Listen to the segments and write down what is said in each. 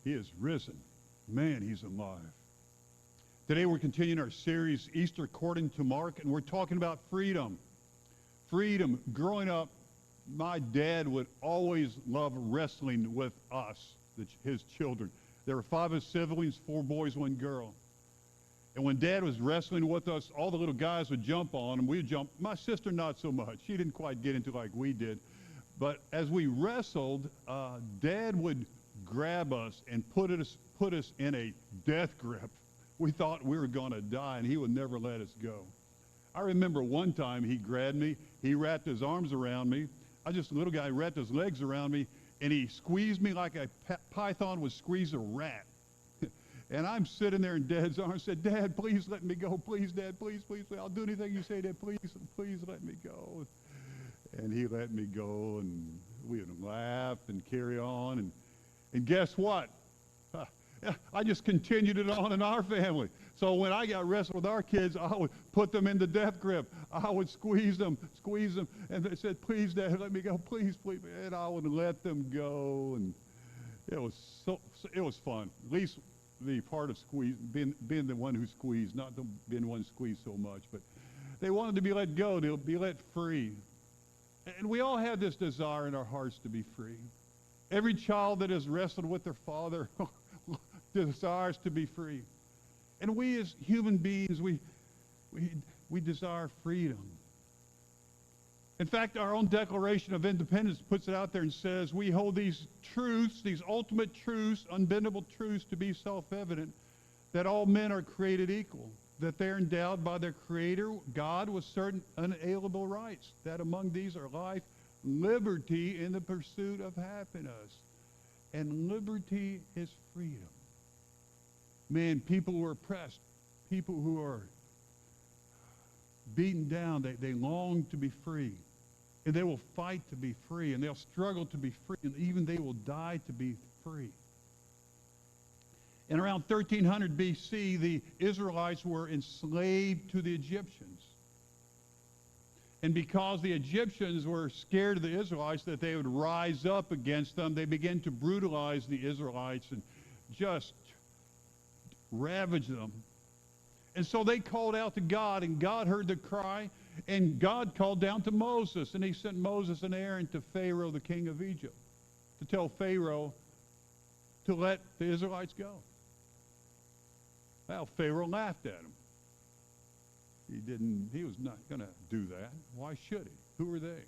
He is risen. Man, he's alive. Today we're continuing our series, Easter According to Mark, and we're talking about freedom. Freedom. Growing up, my dad would always love wrestling with us, his children. There were 5 of us siblings, 4 boys, 1 girl. And when Dad was wrestling with us, all the little guys would jump on him. We'd jump. My sister, not so much. She didn't quite get into it like we did. But as we wrestled, Dad would grab us and put us in a death grip. We thought we were going to die, and he would never let us go. I remember one time he grabbed me. He wrapped his arms around me. A little guy, wrapped his legs around me, and he squeezed me like a python would squeeze a rat. And I'm sitting there in Dad's arms, said, "Dad, please let me go. Please, Dad, please, please. I'll do anything you say, Dad. Please, please let me go." And he let me go, and we would laugh and carry on. And guess what? I just continued it on in our family. So when I got wrestled with our kids, I would put them in the death grip. I would squeeze them, and they said, "Please, Dad, let me go, please, please." And I would let them go, and it was fun. At least the part of being the one who squeezed, not being the one who squeezed so much. But they wanted to be let go, to be let free. And we all have this desire in our hearts to be free. Every child that has wrestled with their father desires to be free. And we as human beings, we desire freedom. In fact, our own Declaration of Independence puts it out there and says, we hold these truths, these ultimate truths, unbendable truths, to be self-evident, that all men are created equal, that they're endowed by their Creator, God, with certain unalienable rights, that among these are life, liberty, and the pursuit of happiness. And liberty is freedom. Man, people who are oppressed, people who are beaten down, they long to be free. And they will fight to be free, and they'll struggle to be free, and even they will die to be free. In around 1300 BC, the Israelites were enslaved to the Egyptians. And because the Egyptians were scared of the Israelites, that they would rise up against them, they began to brutalize the Israelites and just ravage them. And so they called out to God, and God heard their cry, and God called down to Moses, and he sent Moses and Aaron to Pharaoh, the king of Egypt, to tell Pharaoh to let the Israelites go. Well, Pharaoh laughed at him. He was not going to do that. Why should he? Who are they?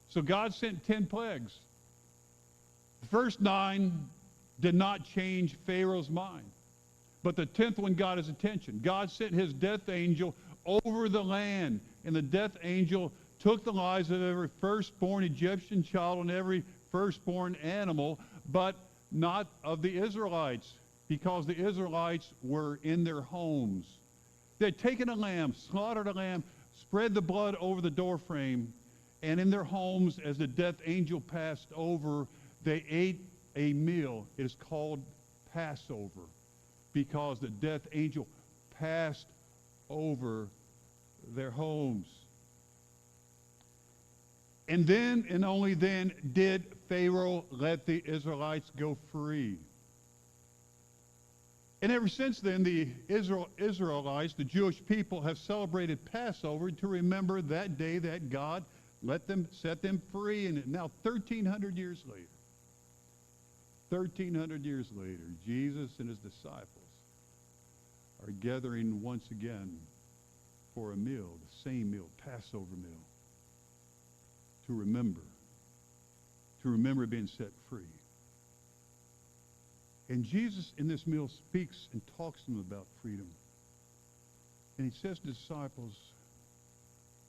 So God sent 10 plagues. The first 9 did not change Pharaoh's mind. But the 10th one got his attention. God sent his death angel over the land, and the death angel took the lives of every firstborn Egyptian child and every firstborn animal, but not of the Israelites, because the Israelites were in their homes. They had taken a lamb, slaughtered a lamb, spread the blood over the doorframe, and in their homes, as the death angel passed over, they ate a meal. It is called Passover, because the death angel passed over their homes. And then, and only then, did Pharaoh let the Israelites go free. And ever since then, the Israelites, the Jewish people, have celebrated Passover to remember that day that God set them free. And now 1,300 years later, 1,300 years later, Jesus and his disciples are gathering once again for a meal, the same meal, Passover meal, to remember being set free. And Jesus in this meal speaks and talks to them about freedom. And he says to the disciples,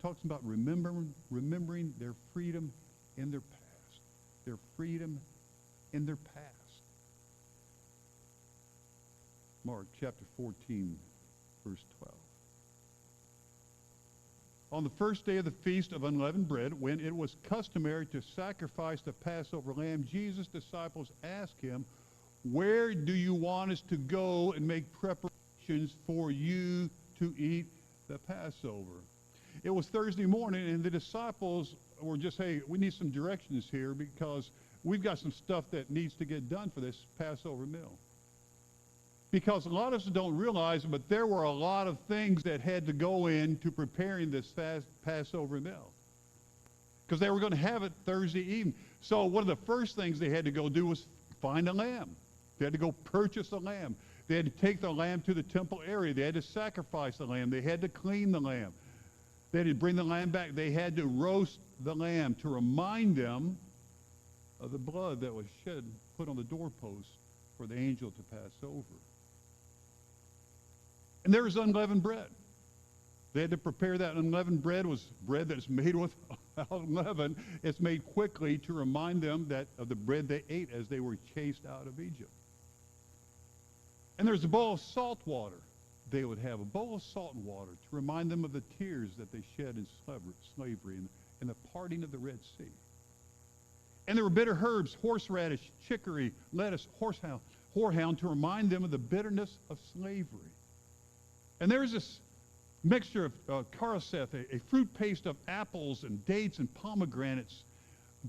talks about remembering their freedom in their past. Their freedom in their past. Mark chapter 14, verse 12. On the first day of the Feast of Unleavened Bread, when it was customary to sacrifice the Passover lamb, Jesus' disciples asked him, "Where do you want us to go and make preparations for you to eat the Passover?" It was Thursday morning, and the disciples were just, "Hey, we need some directions here, because we've got some stuff that needs to get done for this Passover meal. Because a lot of us don't realize it, but there were a lot of things that had to go into preparing this Passover meal. Because they were going to have it Thursday evening. So one of the first things they had to go do was find a lamb. They had to go purchase a lamb. They had to take the lamb to the temple area. They had to sacrifice the lamb. They had to clean the lamb. They had to bring the lamb back. They had to roast the lamb to remind them of the blood that was shed, put on the doorpost for the angel to pass over. And there was unleavened bread. They had to prepare that. Unleavened bread was bread that is made without leaven. It's made quickly to remind them that of the bread they ate as they were chased out of Egypt. And there's a bowl of salt water. They would have a bowl of salt and water to remind them of the tears that they shed in slavery and the parting of the Red Sea. And there were bitter herbs, horseradish, chicory, lettuce, horehound to remind them of the bitterness of slavery. And there's this mixture of karoseth, a fruit paste of apples and dates and pomegranates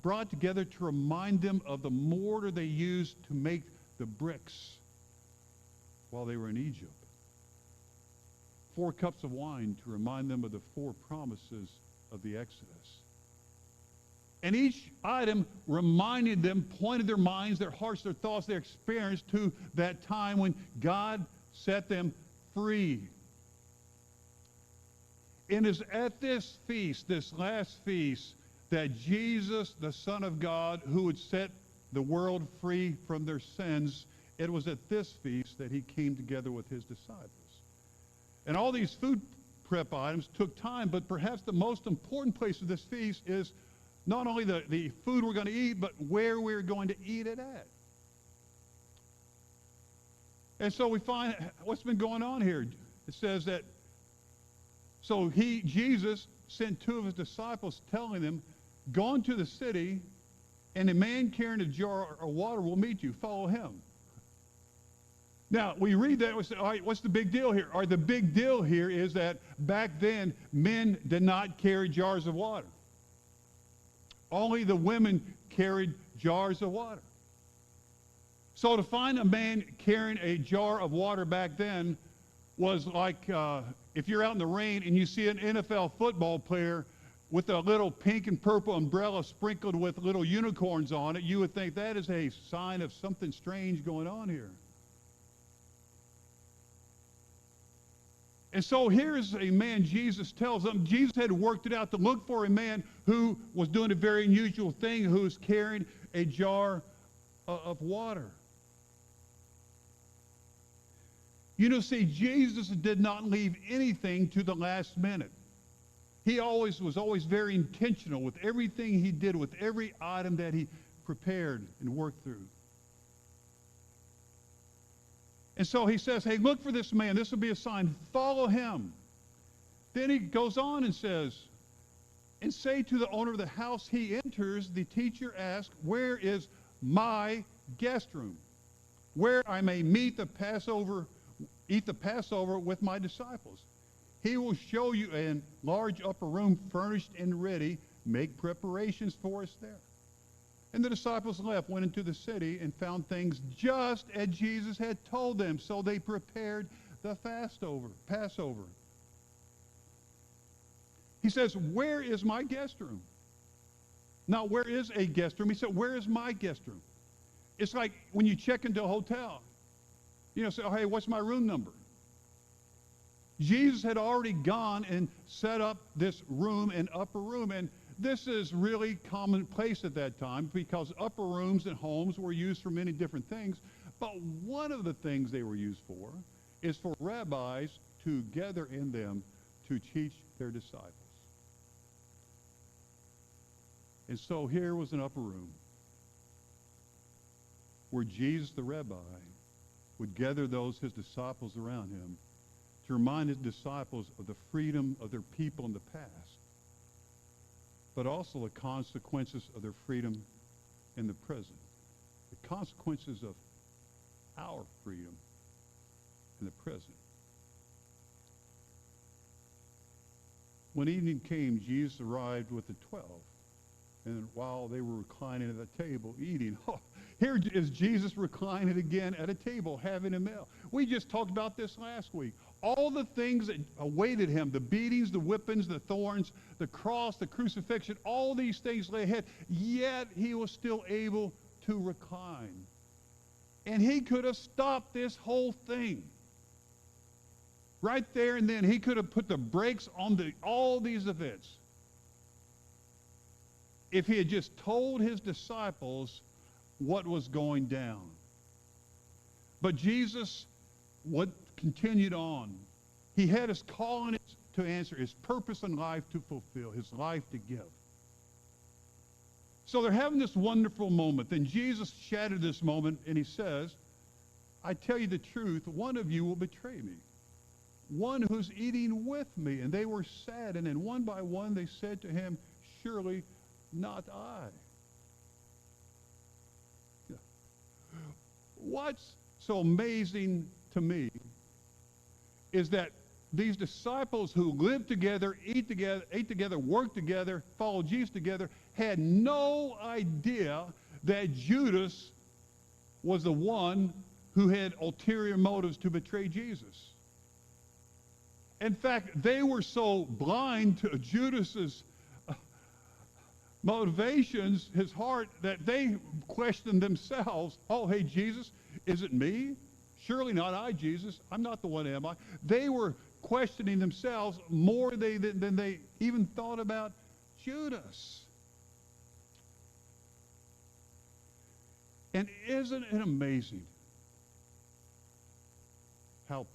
brought together to remind them of the mortar they used to make the bricks while they were in Egypt. 4 cups of wine to remind them of the 4 promises of the Exodus. And each item reminded them, pointed their minds, their hearts, their thoughts, their experience to that time when God set them free. And it's at this feast, this last feast, that Jesus, the Son of God, who would set the world free from their sins, it was at this feast that he came together with his disciples. And all these food prep items took time, but perhaps the most important place of this feast is not only the food we're going to eat, but where we're going to eat it at. And so we find what's been going on here. It says that, so Jesus sent 2 of his disciples telling them, go into the city, and a man carrying a jar of water will meet you. Follow him. Now, we read that and we say, all right, what's the big deal here? The big deal here is that back then, men did not carry jars of water. Only the women carried jars of water. So to find a man carrying a jar of water back then was like if you're out in the rain and you see an NFL football player with a little pink and purple umbrella sprinkled with little unicorns on it, you would think that is a sign of something strange going on here. And so here's a man, Jesus tells them, Jesus had worked it out to look for a man who was doing a very unusual thing, who was carrying a jar of water. You know, see, Jesus did not leave anything to the last minute. He was always very intentional with everything he did, with every item that he prepared and worked through. And so he says, hey, look for this man. This will be a sign. Follow him. Then he goes on and says, and say to the owner of the house he enters, the teacher asks, where is my guest room, where I may eat the Passover with my disciples? He will show you a large upper room furnished and ready. Make preparations for us there. And the disciples left, went into the city, and found things just as Jesus had told them. So they prepared the Passover. He says, where is my guest room? Now, where is a guest room? He said, where is my guest room? It's like when you check into a hotel. You know, say, oh, hey, what's my room number? Jesus had already gone and set up this room, an upper room, and this is really commonplace at that time because upper rooms and homes were used for many different things. But one of the things they were used for is for rabbis to gather in them to teach their disciples. And so here was an upper room where Jesus the rabbi would gather his disciples around him to remind his disciples of the freedom of their people in the past, but also the consequences of their freedom in the present. The consequences of our freedom in the present. When evening came, Jesus arrived with the 12. And while they were reclining at the table eating, here is Jesus reclining again at a table having a meal. We just talked about this last week. All the things that awaited him, the beatings, the whippings, the thorns, the cross, the crucifixion, all these things lay ahead, yet he was still able to recline. And he could have stopped this whole thing. Right there and then, he could have put the brakes on all these events. If he had just told his disciples what was going down. But Jesus continued on. He had his calling to answer, his purpose in life to fulfill, his life to give. So they're having this wonderful moment. Then Jesus shattered this moment, and he says, I tell you the truth, one of you will betray me. One who's eating with me. And they were sad, and then one by one they said to him, surely not I. Yeah. What's so amazing to me is that these disciples who lived together, ate together, worked together, followed Jesus together, had no idea that Judas was the one who had ulterior motives to betray Jesus. In fact, they were so blind to Judas's motivations, his heart, that they questioned themselves, oh, hey, Jesus, is it me? Surely not I, Jesus. I'm not the one, am I? They were questioning themselves more than they even thought about Judas. And isn't it amazing how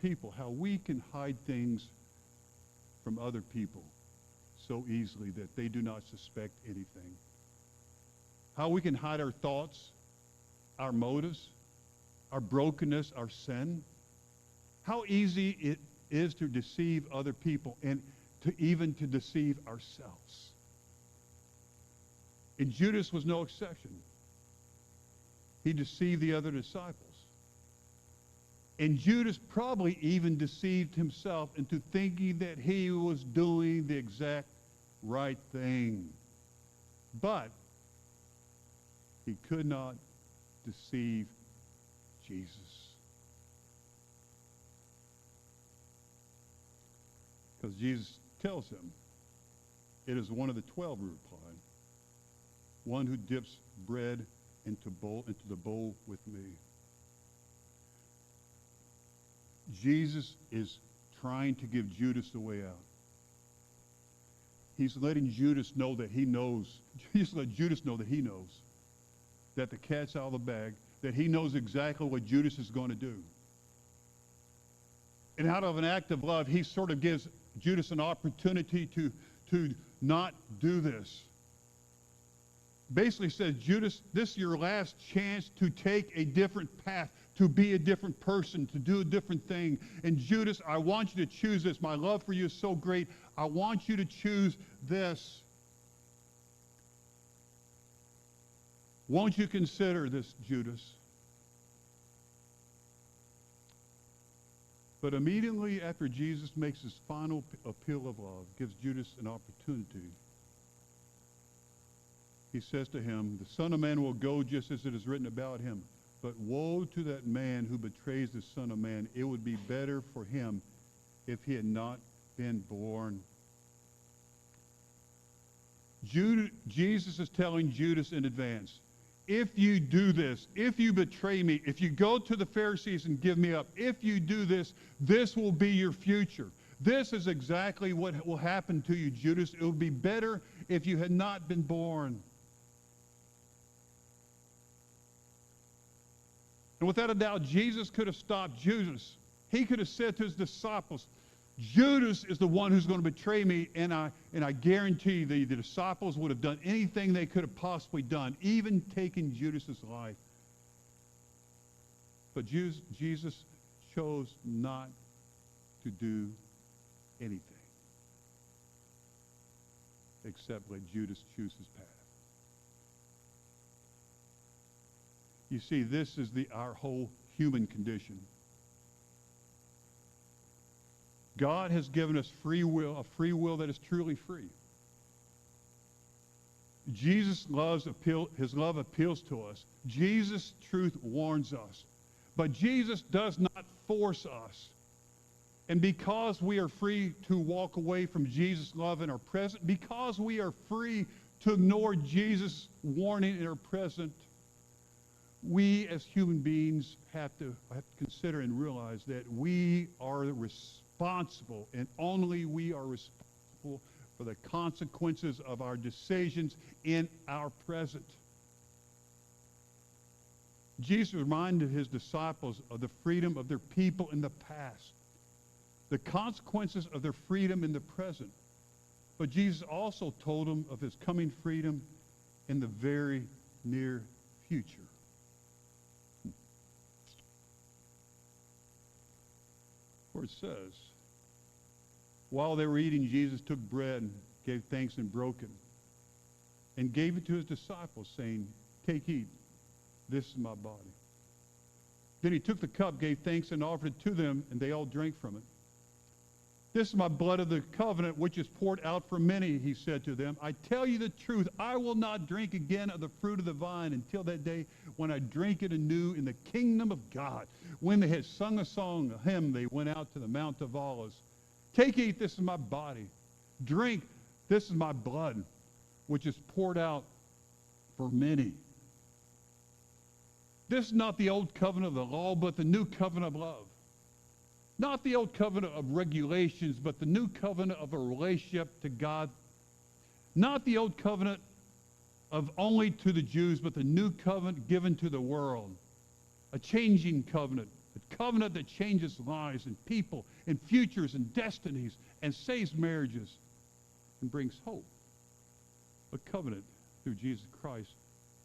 we can hide things from other people so easily that they do not suspect anything? How we can hide our thoughts, our motives, our brokenness, our sin. How easy it is to deceive other people and even to deceive ourselves. And Judas was no exception. He deceived the other disciples. And Judas probably even deceived himself into thinking that he was doing the exact right thing. But he could not deceive Jesus. Because Jesus tells him, it is one of the 12 who replied, one who dips bread into the bowl with me. Jesus is trying to give Judas the way out. He's letting Judas know that he knows. He's let Judas know that he knows that the cat's out of the bag, that he knows exactly what Judas is going to do. And out of an act of love, he sort of gives Judas an opportunity to not do this. Basically says, Judas, this is your last chance to take a different path, to be a different person, to do a different thing. And Judas, I want you to choose this. My love for you is so great. I want you to choose this. Won't you consider this, Judas? But immediately after Jesus makes his final appeal of love, gives Judas an opportunity, he says to him, the Son of Man will go just as it is written about him. But woe to that man who betrays the Son of Man. It would be better for him if he had not been born. Jesus is telling Judas in advance, if you do this, if you betray me, if you go to the Pharisees and give me up, if you do this, this will be your future. This is exactly what will happen to you, Judas. It would be better if you had not been born. And without a doubt, Jesus could have stopped Judas. He could have said to his disciples, Judas is the one who's going to betray me, and I guarantee the disciples would have done anything they could have possibly done, even taking Judas's life. But Jesus chose not to do anything except let Judas choose his path. You see, this is our whole human condition. God has given us free will, a free will that is truly free. His love appeals to us. Jesus' truth warns us. But Jesus does not force us. And because we are free to walk away from Jesus' love in our present, because we are free to ignore Jesus' warning in our present, we as human beings have to consider and realize that we are responsible, and only we are responsible for the consequences of our decisions in our present. Jesus reminded his disciples of the freedom of their people in the past, the consequences of their freedom in the present. But Jesus also told them of his coming freedom in the very near future. Where it says, while they were eating, Jesus took bread and gave thanks and broke it, and gave it to his disciples, saying, "Take, eat. This is my body." Then he took the cup, gave thanks, and offered it to them, and they all drank from it. "This is my blood of the covenant, which is poured out for many," he said to them. "I tell you the truth, I will not drink again of the fruit of the vine until that day when I drink it anew in the kingdom of God." When they had sung a song, a hymn, they went out to the Mount of Olives. "Take, eat, this is my body. Drink, this is my blood, which is poured out for many." This is not the old covenant of the law, but the new covenant of love. Not the old covenant of regulations, but the new covenant of a relationship to God. Not the old covenant of only to the Jews, but the new covenant given to the world. A changing covenant. A covenant that changes lives and people and futures and destinies and saves marriages and brings hope. A covenant through Jesus Christ,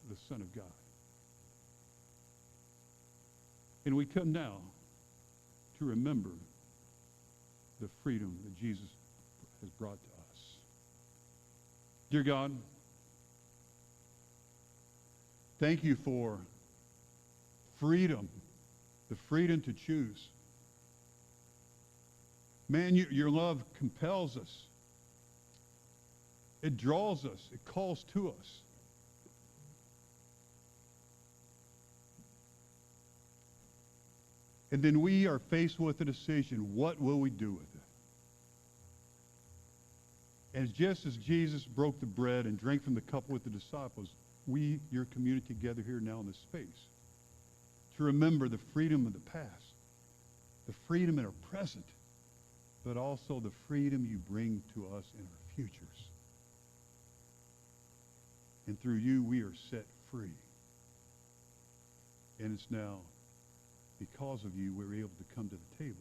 the Son of God. And we come now to remember the freedom that Jesus has brought to us. Dear God, thank you for freedom, the freedom to choose. Man, your love compels us. It draws us. It calls to us. And then we are faced with a decision. What will we do with it? And just as Jesus broke the bread and drank from the cup with the disciples, we, your community, gather here now in this space to remember the freedom of the past, the freedom in our present, but also the freedom you bring to us in our futures. And through you, we are set free. And it's now, because of you, we're able to come to the table